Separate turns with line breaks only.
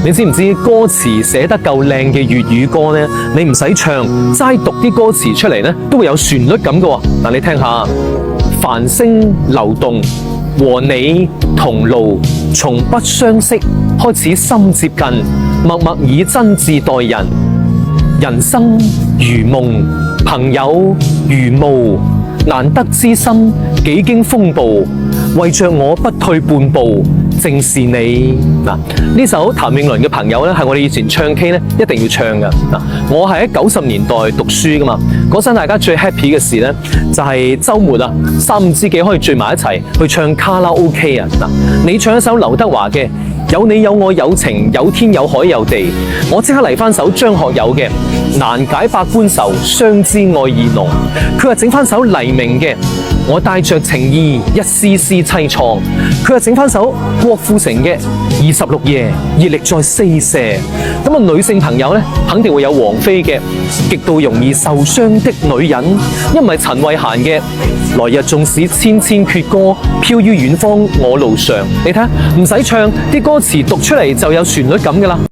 你知唔知歌詞寫得夠靚嘅粵語歌呢？你唔使唱，齋讀啲歌詞出嚟呢，都會有旋律感㗎喎。嗱，你聽下，繁星流動，和你同路，從不相識開始心接近，默默以真摯待人。人生如夢，朋友如霧，難得知心，幾經風暴，為着我不退半步，正是你。嗱，呢首譚詠麟嘅朋友咧，係我哋以前唱 K 咧一定要唱㗎。嗱，我係喺90年代讀書噶嘛，嗰陣大家最 happy 嘅事咧，就係週末啊，3、5知己可以聚埋一齊去唱卡拉 OK 啊。嗱，你唱一首劉德華嘅有你有我有情有天有海有地，我即刻嚟翻首張學友嘅難解百般愁，相知愛意濃。佢又整翻首黎明嘅我帶着情意一絲絲凄愴。佢又整翻首郭富城嘅26夜熱力再四射。咁啊，女性朋友咧肯定會有王菲嘅極度容易受傷的女人，因為陳慧嫻嘅來日縱使千千闕歌，飄於遠方我路上。你睇下，唔使唱，啲歌詞讀出嚟就有旋律感㗎啦。